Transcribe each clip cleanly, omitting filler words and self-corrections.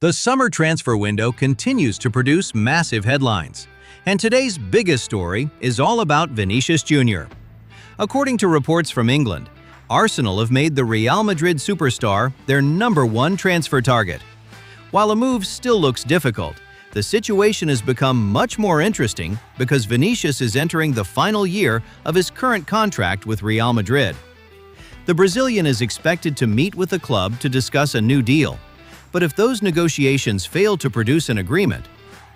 The summer transfer window continues to produce massive headlines, and today's biggest story is all about Vinicius Jr. According to reports from England, Arsenal have made the Real Madrid superstar their #1 transfer target. While a move still looks difficult, the situation has become much more interesting because Vinicius is entering the final year of his current contract with Real Madrid. The Brazilian is expected to meet with the club to discuss a new deal, but if those negotiations fail to produce an agreement,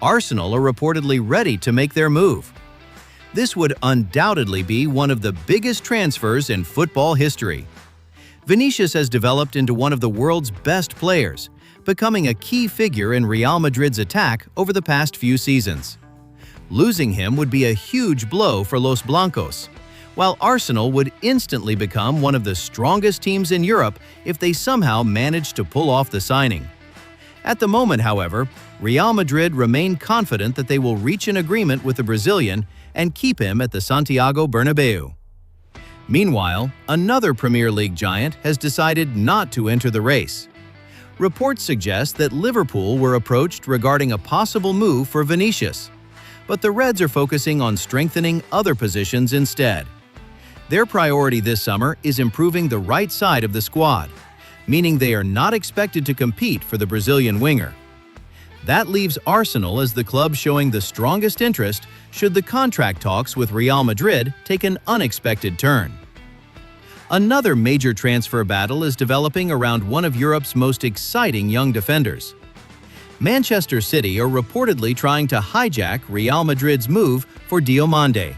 Arsenal are reportedly ready to make their move. This would undoubtedly be one of the biggest transfers in football history. Vinicius has developed into one of the world's best players, becoming a key figure in Real Madrid's attack over the past few seasons. Losing him would be a huge blow for Los Blancos, while Arsenal would instantly become one of the strongest teams in Europe if they somehow managed to pull off the signing. At the moment, however, Real Madrid remain confident that they will reach an agreement with the Brazilian and keep him at the Santiago Bernabeu. Meanwhile, another Premier League giant has decided not to enter the race. Reports suggest that Liverpool were approached regarding a possible move for Vinicius, but the Reds are focusing on strengthening other positions instead. Their priority this summer is improving the right side of the squad, meaning they are not expected to compete for the Brazilian winger. That leaves Arsenal as the club showing the strongest interest should the contract talks with Real Madrid take an unexpected turn. Another major transfer battle is developing around one of Europe's most exciting young defenders. Manchester City are reportedly trying to hijack Real Madrid's move for Diomande,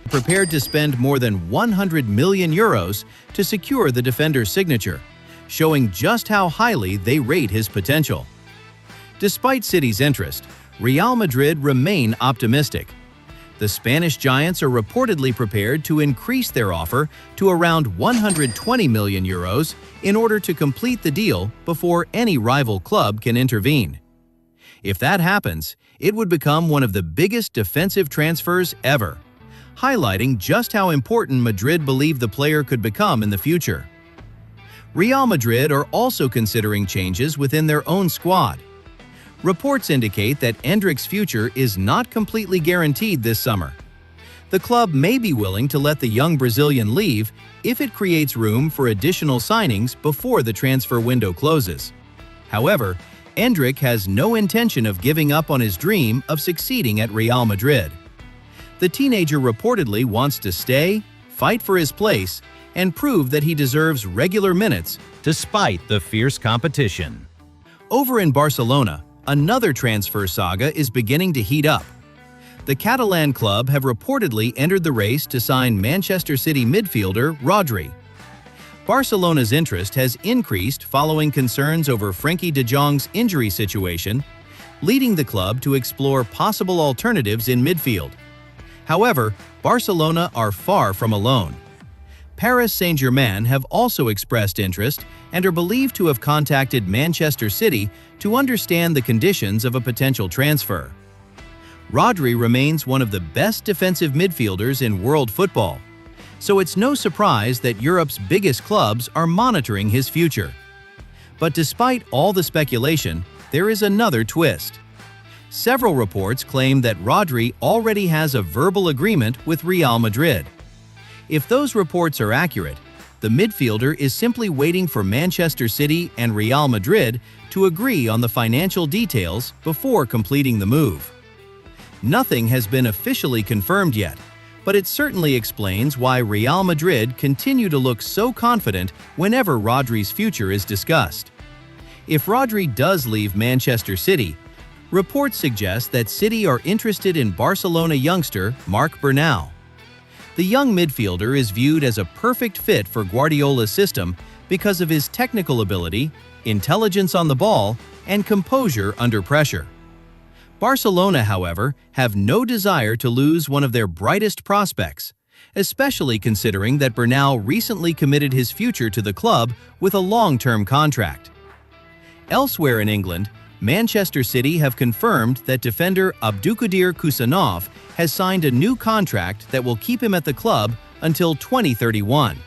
prepared to spend more than 100 million euros to secure the defender's signature, showing just how highly they rate his potential. Despite City's interest, Real Madrid remain optimistic. The Spanish giants are reportedly prepared to increase their offer to around 120 million euros in order to complete the deal before any rival club can intervene. If that happens, it would become one of the biggest defensive transfers ever, highlighting just how important Madrid believe the player could become in the future. Real Madrid are also considering changes within their own squad. Reports indicate that Endrick's future is not completely guaranteed this summer. The club may be willing to let the young Brazilian leave if it creates room for additional signings before the transfer window closes. However, Endrick has no intention of giving up on his dream of succeeding at Real Madrid. The teenager reportedly wants to stay, fight for his place, and prove that he deserves regular minutes despite the fierce competition. Over in Barcelona, another transfer saga is beginning to heat up. The Catalan club have reportedly entered the race to sign Manchester City midfielder Rodri. Barcelona's interest has increased following concerns over Frenkie de Jong's injury situation, leading the club to explore possible alternatives in midfield. However, Barcelona are far from alone. Paris Saint-Germain have also expressed interest and are believed to have contacted Manchester City to understand the conditions of a potential transfer. Rodri remains one of the best defensive midfielders in world football, so it's no surprise that Europe's biggest clubs are monitoring his future. But despite all the speculation, there is another twist. Several reports claim that Rodri already has a verbal agreement with Real Madrid. If those reports are accurate, the midfielder is simply waiting for Manchester City and Real Madrid to agree on the financial details before completing the move. Nothing has been officially confirmed yet, but it certainly explains why Real Madrid continue to look so confident whenever Rodri's future is discussed. If Rodri does leave Manchester City, reports suggest that City are interested in Barcelona youngster Marc Bernal. The young midfielder is viewed as a perfect fit for Guardiola's system because of his technical ability, intelligence on the ball, and composure under pressure. Barcelona, however, have no desire to lose one of their brightest prospects, especially considering that Bernal recently committed his future to the club with a long-term contract. Elsewhere in England, Manchester City have confirmed that defender Abdulkadir Kusanov has signed a new contract that will keep him at the club until 2031.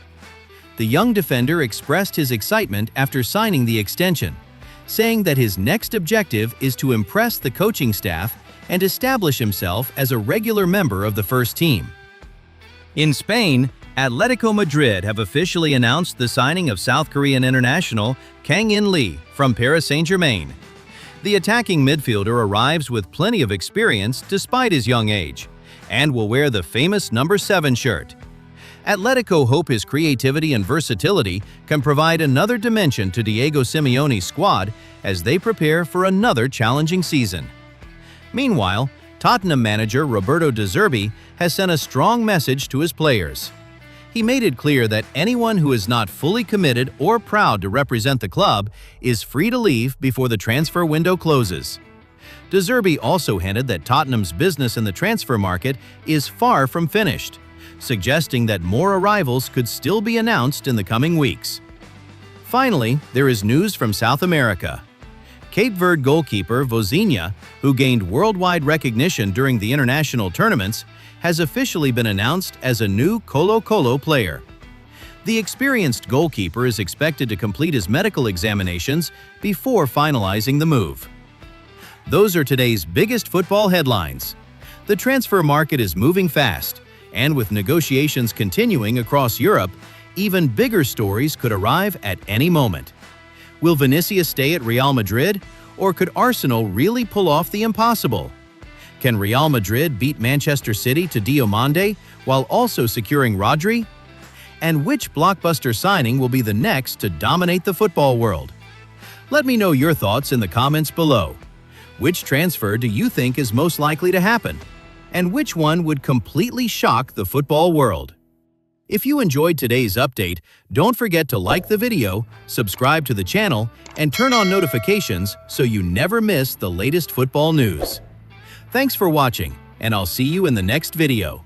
The young defender expressed his excitement after signing the extension, saying that his next objective is to impress the coaching staff and establish himself as a regular member of the first team. In Spain, Atletico Madrid have officially announced the signing of South Korean international Kang-in Lee from Paris Saint-Germain. The attacking midfielder arrives with plenty of experience despite his young age, and will wear the famous number 7 shirt. Atletico hope his creativity and versatility can provide another dimension to Diego Simeone's squad as they prepare for another challenging season. Meanwhile, Tottenham manager Roberto De Zerbi has sent a strong message to his players. He made it clear that anyone who is not fully committed or proud to represent the club is free to leave before the transfer window closes. De Zerbi also hinted that Tottenham's business in the transfer market is far from finished, suggesting that more arrivals could still be announced in the coming weeks. Finally, there is news from South America. Cape Verde goalkeeper Vozinha, who gained worldwide recognition during the international tournaments, has officially been announced as a new Colo-Colo player. The experienced goalkeeper is expected to complete his medical examinations before finalizing the move. Those are today's biggest football headlines. The transfer market is moving fast, and with negotiations continuing across Europe, even bigger stories could arrive at any moment. Will Vinicius stay at Real Madrid, or could Arsenal really pull off the impossible? Can Real Madrid beat Manchester City to Diomande while also securing Rodri? And which blockbuster signing will be the next to dominate the football world? Let me know your thoughts in the comments below. Which transfer do you think is most likely to happen? And which one would completely shock the football world? If you enjoyed today's update, don't forget to like the video, subscribe to the channel, and turn on notifications so you never miss the latest football news. Thanks for watching, and I'll see you in the next video.